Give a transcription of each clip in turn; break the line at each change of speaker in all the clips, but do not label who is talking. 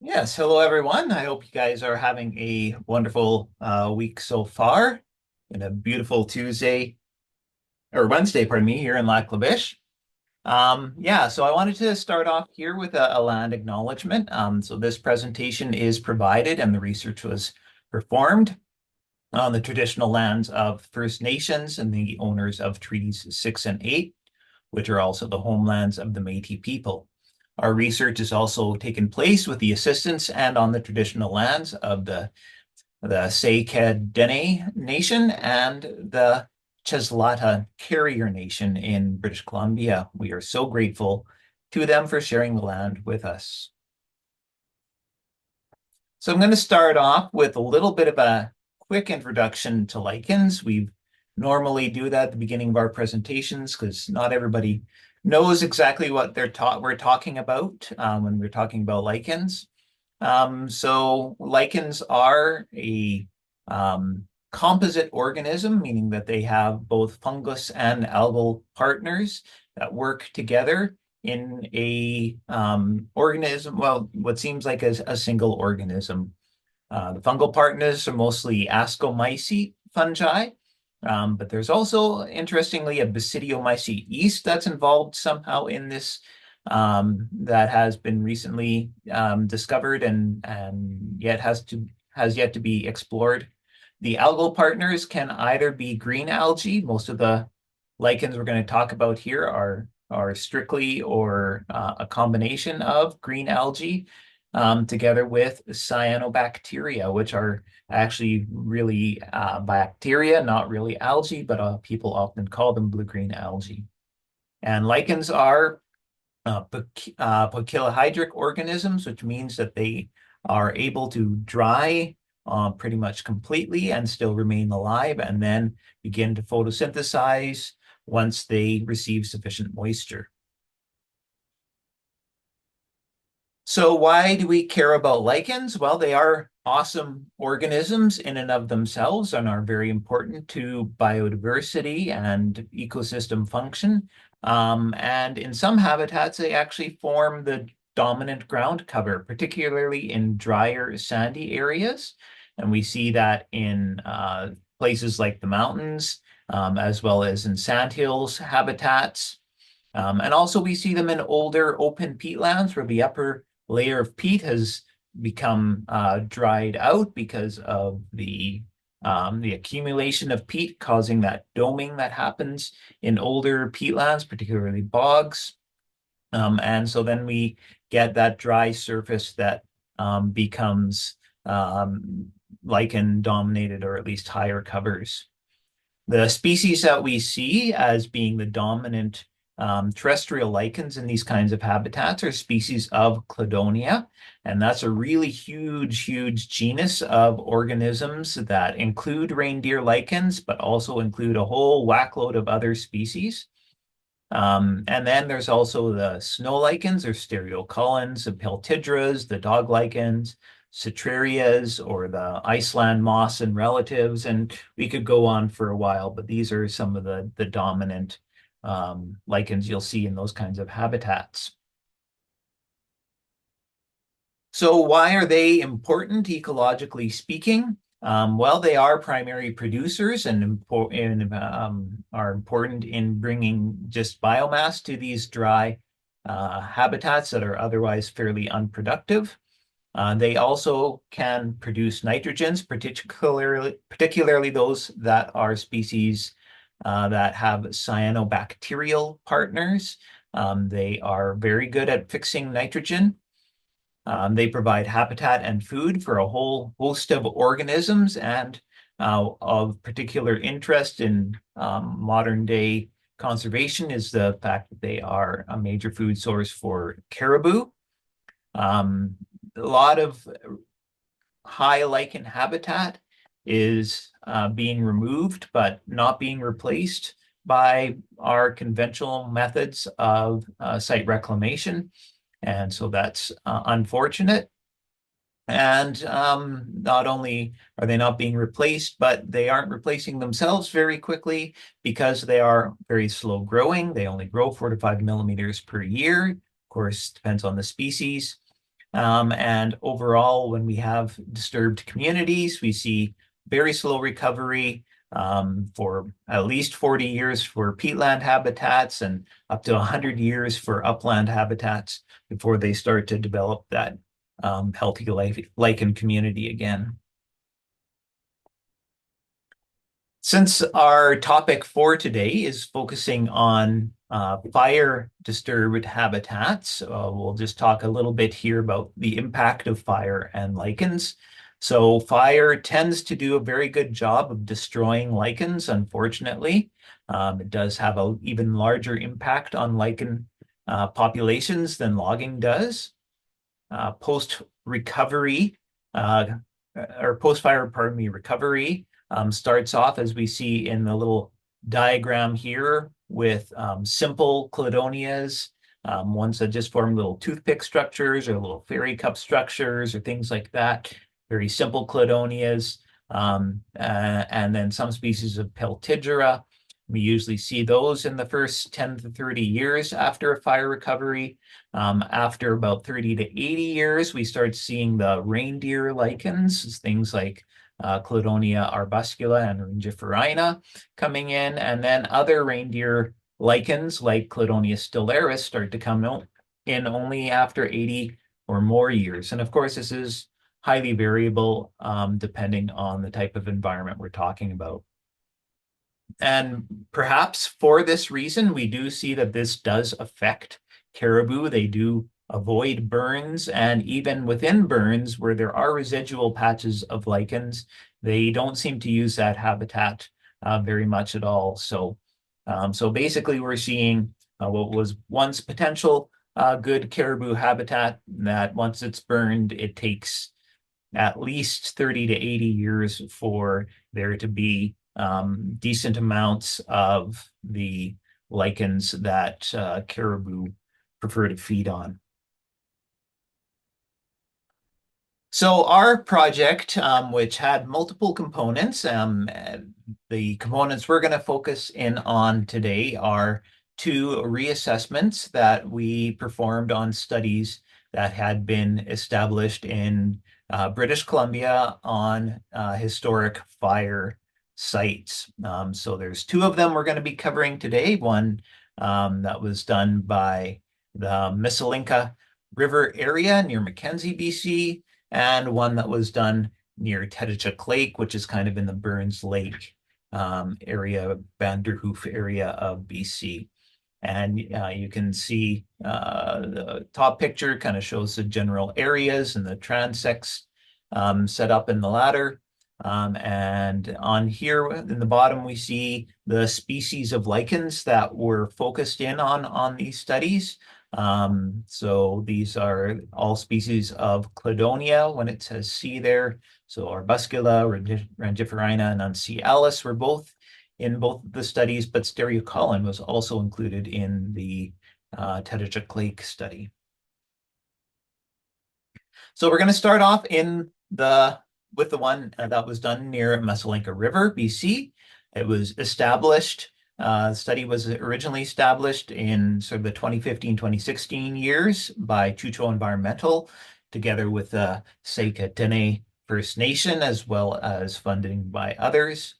Yes, hello everyone. I hope you guys are having a wonderful week so far. And a beautiful Tuesday or Wednesday, pardon me, here in Lac La Biche. Yeah, so I wanted to start off here with a land acknowledgement. So this presentation is provided and the research was performed on the traditional lands of First Nations and the owners of Treaties 6 and 8, which are also the homelands of the Métis people. Our research has also taken place with the assistance and on the traditional lands of the Saykadene Nation and the Cheslata Carrier Nation in British Columbia. We are so grateful to them for sharing the land with us. So I'm going to start off with a little bit of a quick introduction to lichens. We normally do that at the beginning of our presentations because not everybody knows exactly what we're talking about when we're talking about lichens. So lichens are a composite organism, meaning that they have both fungus and algal partners that work together in a organism, well, what seems like a single organism. The fungal partners are mostly ascomycete fungi, but there's also, interestingly, a basidiomycete yeast that's involved somehow in this that has been recently discovered and yet has yet to be explored. The algal partners can either be green algae. Most of the lichens we're going to talk about here are strictly or a combination of green algae together with cyanobacteria, which are actually really bacteria, not really algae, but people often call them blue-green algae. And lichens are poikilohydric organisms, which means that they are able to dry pretty much completely and still remain alive and then begin to photosynthesize once they receive sufficient moisture. So why do we care about lichens? Well, they are awesome organisms in and of themselves and are very important to biodiversity and ecosystem function. And in some habitats, they actually form the dominant ground cover, particularly in drier, sandy areas. And we see that in places like the mountains, as well as in sandhills habitats. And also we see them in older open peatlands where the upper layer of peat has become dried out because of the accumulation of peat causing that doming that happens in older peatlands, particularly bogs. And so then we get that dry surface that becomes lichen dominated or at least higher covers. The species that we see as being the dominant terrestrial lichens in these kinds of habitats are species of Cladonia, and that's a really huge genus of organisms that include reindeer lichens, but also include a whole whackload of other species. And then there's also the snow lichens or stereocolons, the peltidras, the dog lichens, citrarias, or the Iceland moss and relatives. And we could go on for a while, but these are some of the dominant lichens you'll see in those kinds of habitats. So why are they important ecologically speaking? Well, they are primary producers and are important in bringing just biomass to these dry habitats that are otherwise fairly unproductive. They also can produce nitrogens, particularly those that are species that have cyanobacterial partners. They are very good at fixing nitrogen. They provide habitat and food for a whole host of organisms, and of particular interest in modern day conservation is the fact that they are a major food source for caribou. A lot of high lichen habitat is being removed, but not being replaced by our conventional methods of site reclamation. And so that's unfortunate. And not only are they not being replaced, but they aren't replacing themselves very quickly because they are very slow growing. They only grow 4 to 5 millimeters per year. Of course, depends on the species. And overall, when we have disturbed communities, we see very slow recovery for at least 40 years for peatland habitats and up to 100 years for upland habitats before they start to develop that healthy lichen community again. Since our topic for today is focusing on fire disturbed habitats, we'll just talk a little bit here about the impact of fire and lichens. So fire tends to do a very good job of destroying lichens, unfortunately. It does have an even larger impact on lichen populations than logging does. Post-recovery, uh, or post-fire, pardon me, recovery starts off as we see in the little diagram here with simple cladonias, ones that just form little toothpick structures or little fairy cup structures or things like that. Very simple cladonias. And then some species of Peltigera. We usually see those in the first 10 to 30 years after a fire recovery. After about 30 to 80 years, we start seeing the reindeer lichens, things like Cladonia arbuscula and rangiferina coming in, and then other reindeer lichens like Cladonia stellaris start to come in only after 80 or more years. And of course, this is highly variable depending on the type of environment we're talking about. And perhaps for this reason, we do see that this does affect caribou. They do avoid burns, and even within burns where there are residual patches of lichens, they don't seem to use that habitat very much at all. So basically we're seeing what was once potential good caribou habitat that once it's burned, it takes at least 30 to 80 years for there to be decent amounts of the lichens that caribou prefer to feed on. So our project, which had multiple components, the components we're going to focus in on today are two reassessments that we performed on studies that had been established in British Columbia on historic fire sites. So there's two of them we're going to be covering today. One that was done by the Missalinka River area near Mackenzie, BC, and one that was done near Teddichuk Lake, which is kind of in the Burns Lake area, Vanderhoof area of BC. And you can see the top picture kind of shows the general areas and the transects set up in the ladder. And on here in the bottom, we see the species of lichens that were focused in on these studies. So these are all species of Cladonia when it says C there. So arbuscula, rangiferina, and uncialis were both in both of the studies, but stereocolon was also included in the Teddichuk Lake study. So we're going to start off with the one that was done near Missalinka River, BC. It was established. The study was originally established in sort of the 2015-2016 years by Chucho Environmental, together with the Sekatene First Nation, as well as funding by others.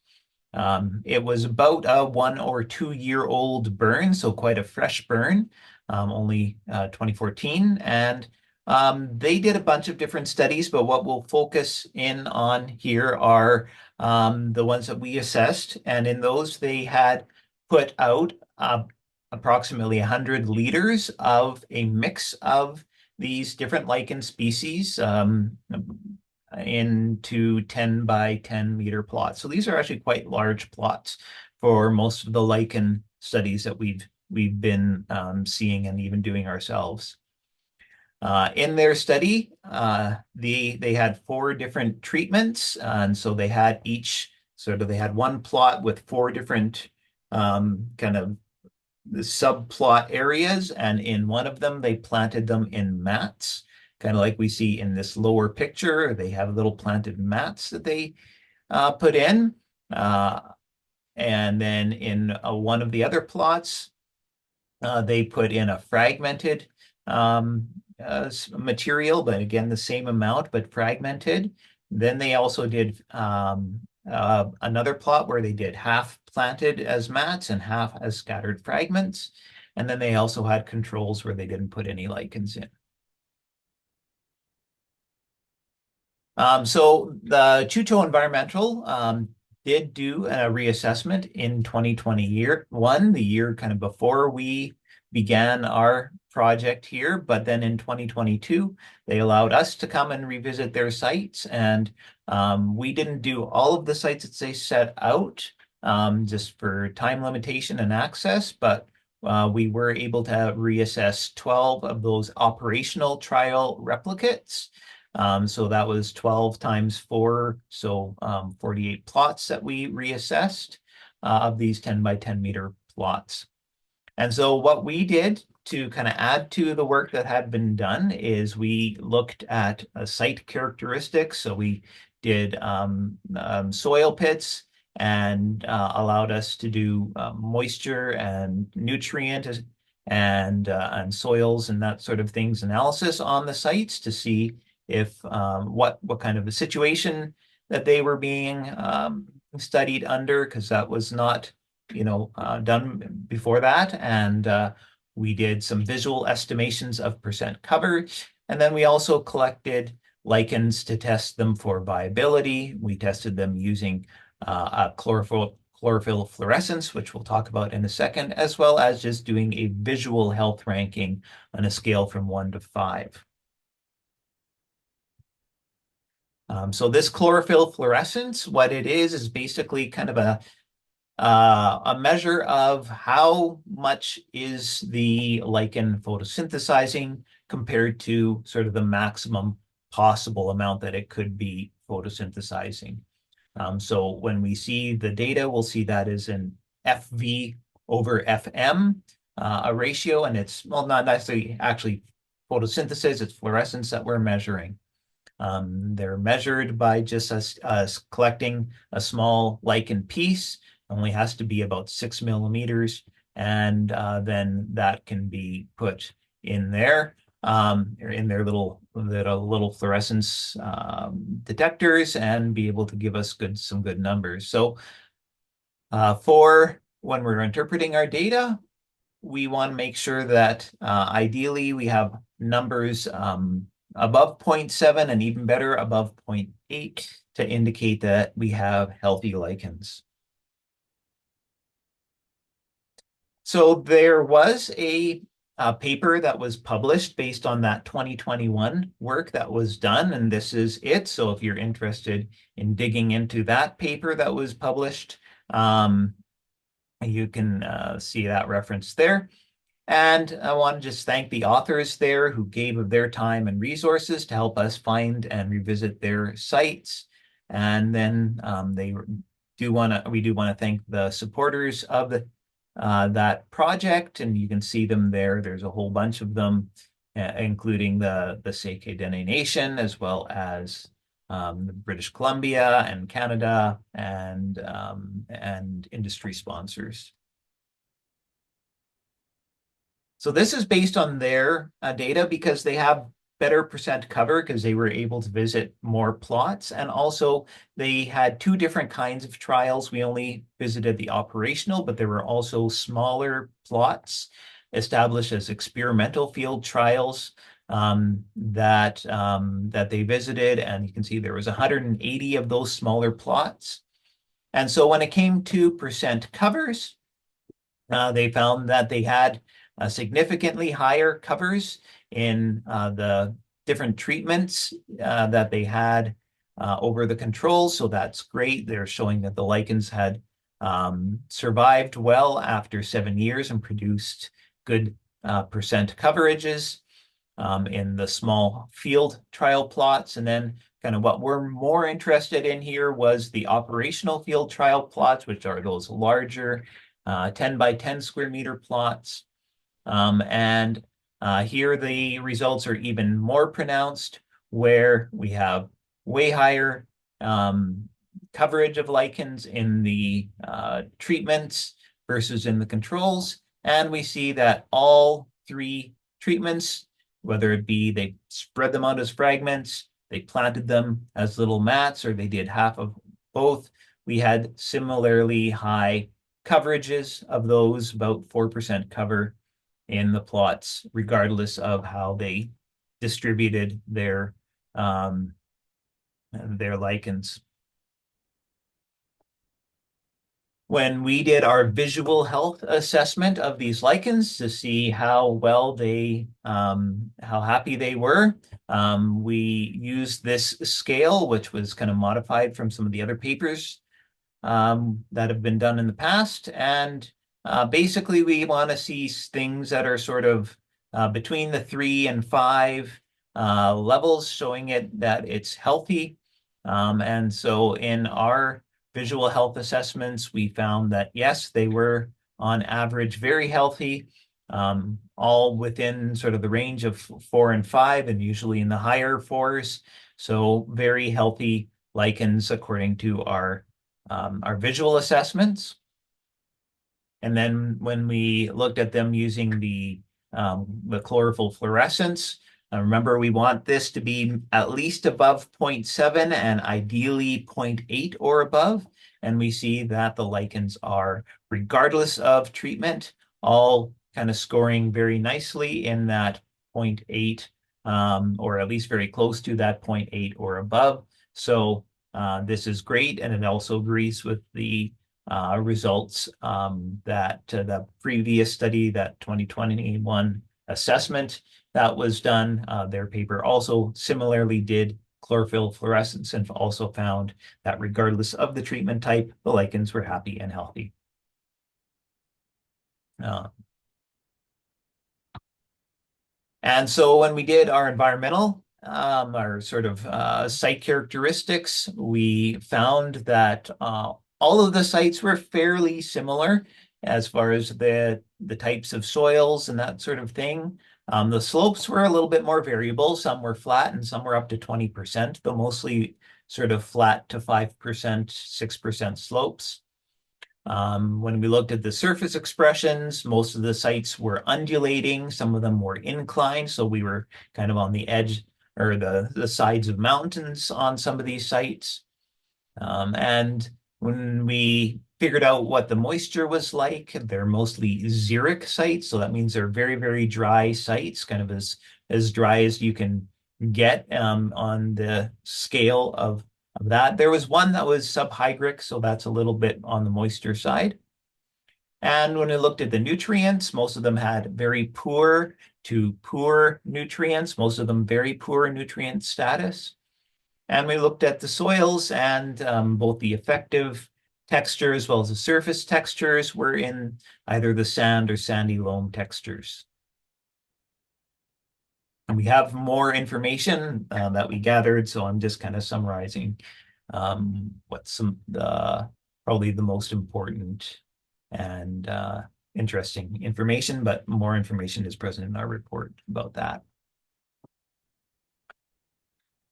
It was about a 1 or 2 year old burn, so quite a fresh burn, only 2014. And they did a bunch of different studies, but what we'll focus in on here are the ones that we assessed. And in those, they had put out approximately 100 liters of a mix of these different lichen species into 10 by 10 meter plots. So these are actually quite large plots for most of the lichen studies that we've been seeing and even doing ourselves. In their study, they had 4 different treatments, and so they had they had one plot with 4 different kind of subplot areas, and in one of them they planted them in mats, kind of like we see in this lower picture. They have little planted mats that they put in. And then in one of the other plots, they put in a fragmented material, but again, the same amount, but fragmented. Then they also did another plot where they did half planted as mats and half as scattered fragments. And then they also had controls where they didn't put any lichens in. So the Chucho Environmental did do a reassessment in 2021, the year kind of before we began our project here. But then in 2022, they allowed us to come and revisit their sites. And we didn't do all of the sites that they set out just for time limitation and access, but we were able to reassess 12 of those operational trial replicates. So that was 12 times 4, so 48 plots that we reassessed of these 10 by 10 meter plots. And so what we did to kind of add to the work that had been done is we looked at site characteristics. So we did soil pits and allowed us to do moisture and nutrient and soils and that sort of things analysis on the sites to see if what kind of a situation that they were being studied under, because that was not done before that. And we did some visual estimations of percent cover. And then we also collected lichens to test them for viability. We tested them using a chlorophyll fluorescence, which we'll talk about in a second, as well as just doing a visual health ranking on a scale from 1 to 5. So this chlorophyll fluorescence, what it is basically kind of a measure of how much is the lichen photosynthesizing compared to sort of the maximum possible amount that it could be photosynthesizing. So when we see the data, we'll see that is an FV over FM, a ratio, and it's, well, not necessarily actually photosynthesis, it's fluorescence that we're measuring. They're measured by just us collecting a small lichen piece, only has to be about 6 millimeters, and then that can be put in there, in their little fluorescence detectors, and be able to give us some good numbers. So for when we're interpreting our data, we want to make sure that ideally we have numbers above 0.7 and even better above 0.8 to indicate that we have healthy lichens. So there was a paper that was published based on that 2021 work that was done, and this is it. So if you're interested in digging into that paper that was published, you can see that reference there. And I want to just thank the authors there who gave of their time and resources to help us find and revisit their sites. And then we do want to thank the supporters of that project, and you can see them there. There's a whole bunch of them, including the Seike Dene Nation, as well as British Columbia and Canada, and industry sponsors. So this is based on their data because they have better percent cover because they were able to visit more plots. And also they had 2 different kinds of trials. We only visited the operational, but there were also smaller plots established as experimental field trials that they visited. And you can see there was 180 of those smaller plots. And so when it came to percent covers, they found that they had significantly higher covers in the different treatments that they had over the controls. So that's great. They're showing that the lichens had survived well after 7 years and produced good percent coverages in the small field trial plots. And then kind of what we're more interested in here was the operational field trial plots, which are those larger 10 by 10 square meter plots. And here the results are even more pronounced, where we have way higher coverage of lichens in the treatments versus in the controls. And we see that all 3 treatments whether it be they spread them out as fragments, they planted them as little mats, or they did half of both. We had similarly high coverages of those, about 4% cover in the plots, regardless of how they distributed their lichens. When we did our visual health assessment of these lichens to see how well how happy they were, we used this scale, which was kind of modified from some of the other papers that have been done in the past. And basically, we want to see things that are sort of between the 3 and 5 levels, showing it that it's healthy. And so in our visual health assessments, we found that, yes, they were on average very healthy, all within sort of the range of 4 and 5, and usually in the higher 4s. So very healthy lichens according to our visual assessments. And then when we looked at them using the chlorophyll fluorescence, remember we want this to be at least above 0.7 and ideally 0.8 or above. And we see that the lichens are, regardless of treatment, all kind of scoring very nicely in that 0.8 or at least very close to that 0.8 or above. So this is great, and it also agrees with the results that the previous study, that 2021 assessment that was done. Their paper also similarly did chlorophyll fluorescence and also found that regardless of the treatment type, the lichens were happy and healthy. And so when we did our environmental, our sort of site characteristics, we found that all of the sites were fairly similar as far as the types of soils and that sort of thing. The slopes were a little bit more variable. Some were flat and some were up to 20%, but mostly sort of flat to 5%, 6% slopes. When we looked at the surface expressions, most of the sites were undulating. Some of them were inclined, so we were kind of on the edge or the sides of mountains on some of these sites. And when we figured out what the moisture was like, they're mostly xeric sites, so that means they're very, very dry sites, kind of as dry as you can get on the scale of that. There was one that was subhydric, so that's a little bit on the moisture side. And when we looked at the nutrients, most of them had very poor to poor nutrients, most of them very poor nutrient status. And we looked at the soils, and both the effective texture as well as the surface textures were in either the sand or sandy loam textures. And we have more information that we gathered, so I'm just kind of summarizing what's probably the most important and interesting information, but more information is present in our report about that.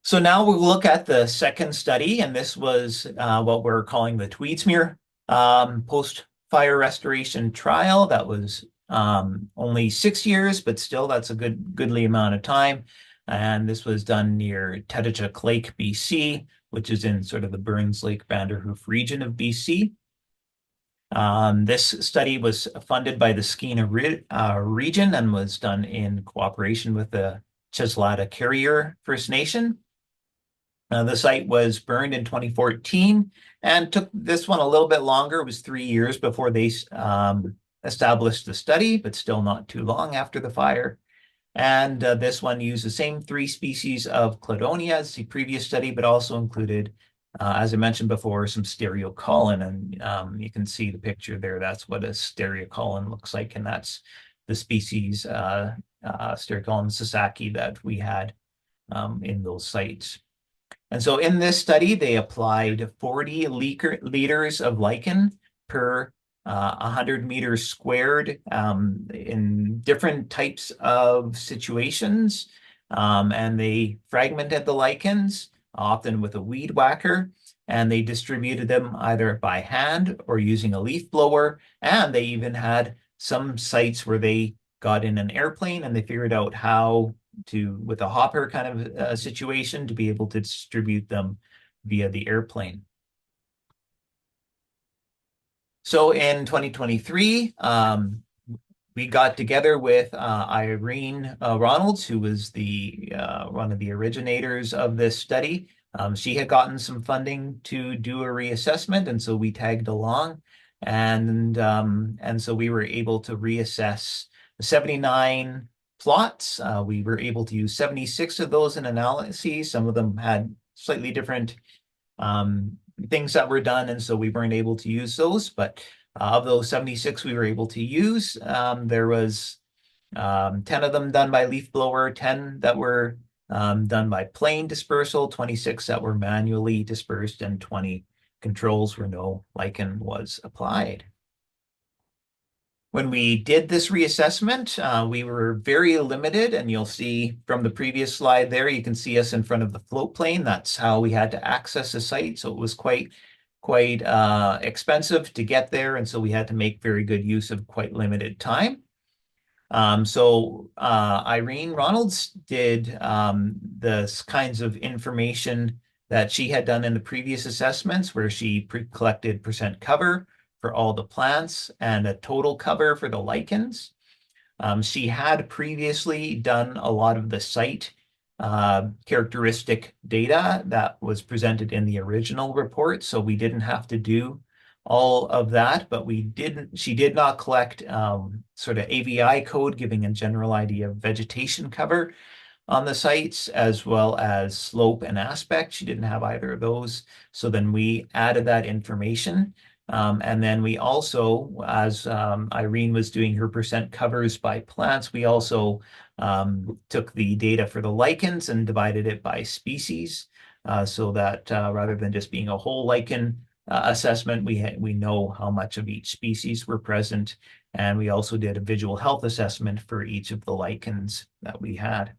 So now we'll look at the second study, and this was what we're calling the Tweedsmuir post-fire restoration trial. That was only 6 years, but still that's a goodly amount of time. And this was done near Teddichuk Lake, BC, which is in sort of the Burns Lake Vanderhoof region of BC. This study was funded by the Skeena region and was done in cooperation with the Cheslata Carrier First Nation. The site was burned in 2014 and took this one a little bit longer. It was 3 years before they established the study, but still not too long after the fire. And this one used the same 3 species of cladonia as the previous study, but also included, as I mentioned before, some stereocolon. And you can see the picture there. That's what a stereocolon looks like. And that's the species Stereocolon sasaki that we had in those sites. And so in this study, they applied 40 liters of lichen per 100 meters squared in different types of situations. And they fragmented the lichens, often with a weed whacker, and they distributed them either by hand or using a leaf blower. And they even had some sites where they got in an airplane and they figured out how with a hopper kind of situation to be able to distribute them via the airplane. So in 2023, we got together with Irene Ronalds, who was one of the originators of this study. She had gotten some funding to do a reassessment, and so we tagged along, and so we were able to reassess 79 plots. We were able to use 76 of those in analyses. Some of them had slightly different things that were done, and so we weren't able to use those. But of those 76 we were able to use, there was 10 of them done by leaf blower, 10 that were done by plane dispersal, 26 that were manually dispersed, and 20 controls where no lichen was applied. When we did this reassessment, we were very limited, and you'll see from the previous slide there, you can see us in front of the float plane. That's how we had to access the site. So it was quite expensive to get there, and so we had to make very good use of quite limited time. Irene Ronalds did the kinds of information that she had done in the previous assessments, where she collected percent cover for all the plants and a total cover for the lichens. She had previously done a lot of the site characteristic data that was presented in the original report, so we didn't have to do all of that, but she did not collect sort of AVI code giving a general idea of vegetation cover on the sites, as well as slope and aspect. She didn't have either of those. So then we added that information. And then we also, as Irene was doing her percent covers by plants, we also took the data for the lichens and divided it by species, so that rather than just being a whole lichen assessment, we know how much of each species were present. And we also did a visual health assessment for each of the lichens that we had.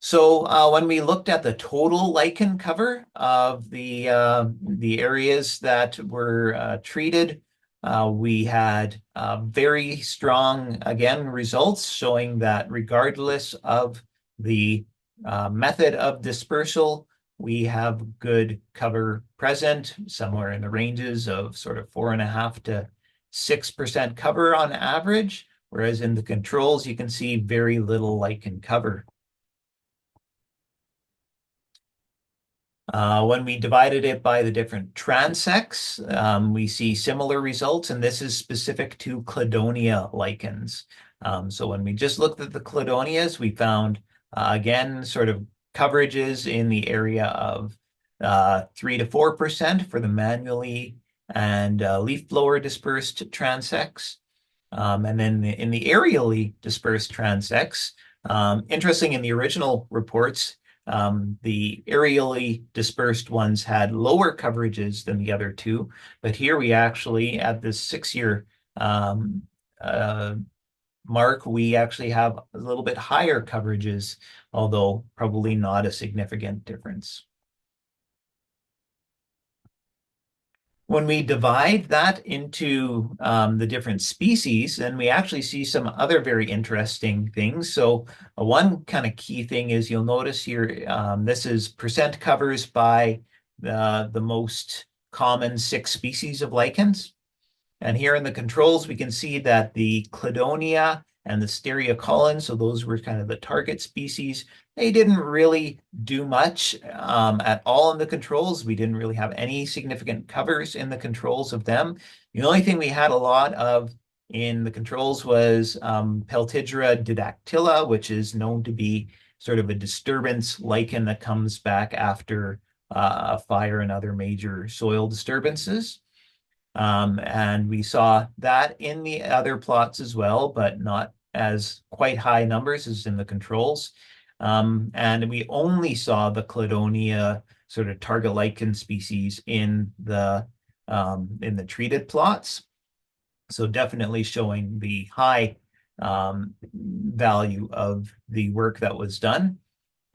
So when we looked at the total lichen cover of the areas that were treated, we had very strong, again, results showing that regardless of the method of dispersal, we have good cover present, somewhere in the ranges of sort of 4.5 to 6% cover on average, whereas in the controls, you can see very little lichen cover. When we divided it by the different transects, we see similar results, and this is specific to cladonia lichens. So when we just looked at the cladonias, we found, again, sort of coverages in the area of 3 to 4% for the manually and leaf blower dispersed transects. And then in the aerially dispersed transects, interesting, in the original reports, the aerially dispersed ones had lower coverages than the other two, but here we actually, at this 6-year mark, we actually have a little bit higher coverages, although probably not a significant difference. When we divide that into the different species, then we actually see some other very interesting things. So one kind of key thing is, you'll notice here, this is percent covers by the most common 6 species of lichens. And here in the controls, we can see that the cladonia and the stereocolon, so those were kind of the target species, they didn't really do much at all in the controls. We didn't really have any significant covers in the controls of them. The only thing we had a lot of in the controls was Peltigera didactyla, which is known to be sort of a disturbance lichen that comes back after a fire and other major soil disturbances. And we saw that in the other plots as well, but not as quite high numbers as in the controls. And we only saw the cladonia sort of target lichen species in the treated plots. So definitely showing the high value of the work that was done.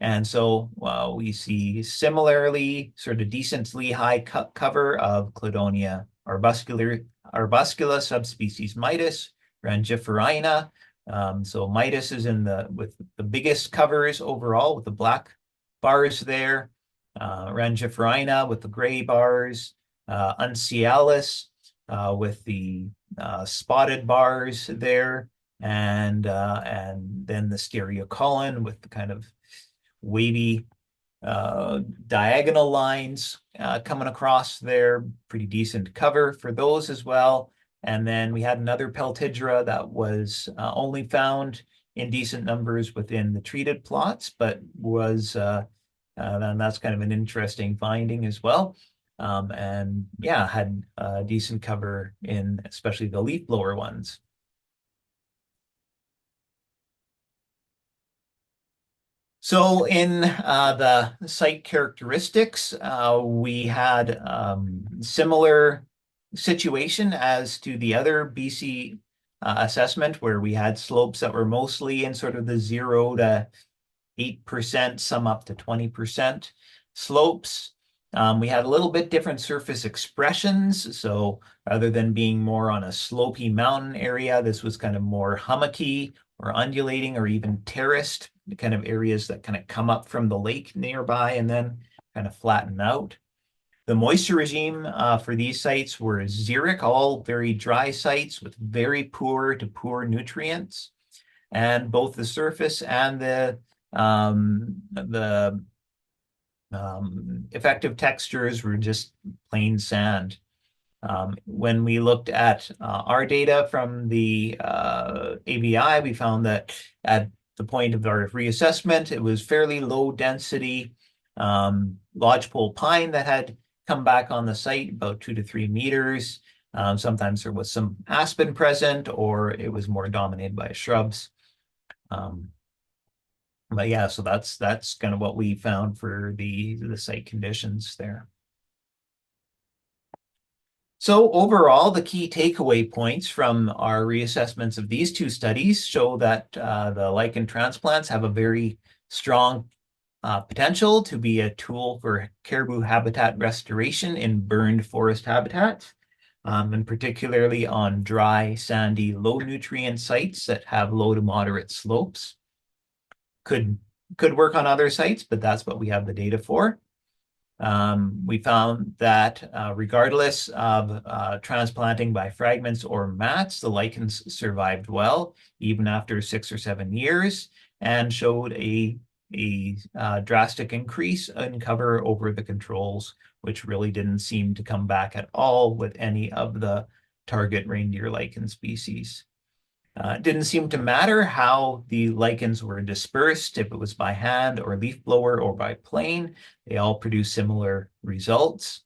And so we see similarly sort of decently high cover of cladonia arbuscula subspecies mitis, rangiferina, So mitis is with the biggest covers overall, with the black bars there. Rangiferina with the gray bars. Uncialis with the spotted bars there, and then the stereocolon with the kind of wavy diagonal lines coming across there. Pretty decent cover for those as well. And then we had another peltigera that was only found in decent numbers within the treated plots, but and that's kind of an interesting finding as well. And yeah, had decent cover in especially the leaf blower ones. So in the site characteristics, we had similar situation as to the other BC assessment, where we had slopes that were mostly in sort of the 0 to 8%, some up to 20% slopes. We had a little bit different surface expressions. So rather than being more on a slopey mountain area, this was kind of more hummocky or undulating or even terraced, kind of areas that kind of come up from the lake nearby and then kind of flatten out. The moisture regime for these sites were xeric, all very dry sites with very poor to poor nutrients. And both the surface and the effective textures were just plain sand. When we looked at our data from the ABI, we found that at the point of our reassessment, it was fairly low density lodgepole pine that had come back on the site, about 2 to 3 meters. Sometimes there was some aspen present, or it was more dominated by shrubs. But yeah, so that's kind of what we found for the site conditions there. So overall, the key takeaway points from our reassessments of these two studies show that the lichen transplants have a very strong potential to be a tool for caribou habitat restoration in burned forest habitats, and particularly on dry, sandy, low nutrient sites that have low to moderate slopes. Could work on other sites, but that's what we have the data for. We found that regardless of transplanting by fragments or mats, the lichens survived well, even after 6 or 7 years, and showed a drastic increase in cover over the controls, which really didn't seem to come back at all with any of the target reindeer lichen species. It didn't seem to matter how the lichens were dispersed, if it was by hand or leaf blower or by plane, they all produce similar results.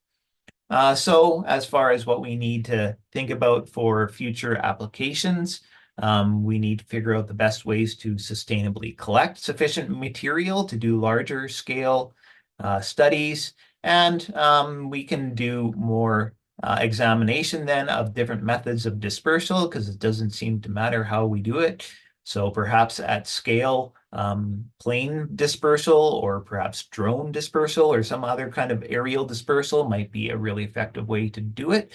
So as far as what we need to think about for future applications, we need to figure out the best ways to sustainably collect sufficient material to do larger scale studies. And we can do more examination then of different methods of dispersal, because it doesn't seem to matter how we do it. So perhaps at scale, plane dispersal, or perhaps drone dispersal, or some other kind of aerial dispersal might be a really effective way to do it.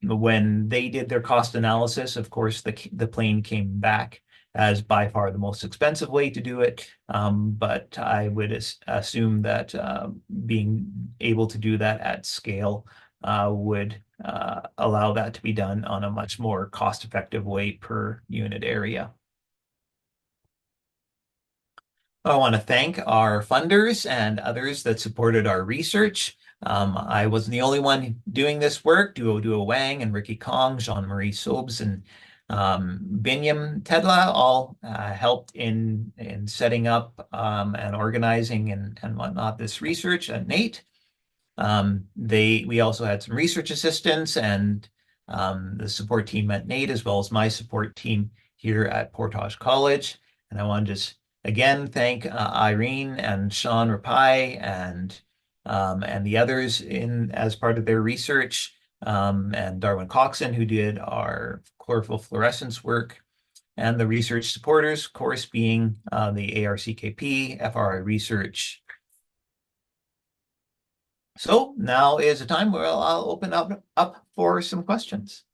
When they did their cost analysis, of course, the plane came back as by far the most expensive way to do it. But I would assume that being able to do that at scale would allow that to be done on a much more cost-effective way per unit area. I want to thank our funders and others that supported our research. I wasn't the only one doing this work. Duo Wang and Ricky Kong, Jean-Marie Sobes, and Binyam Tedla all helped in setting up and organizing and whatnot this research at NATE. We also had some research assistants and the support team at NATE, as well as my support team here at Portage College. And I want to just again thank Irene and Sean Rapai and the others as part of their research, and Darwin Coxon, who did our chlorophyll fluorescence work, and the research supporters, of course, being the ARCKP, FRI Research. So now is a time where I'll open up for some questions.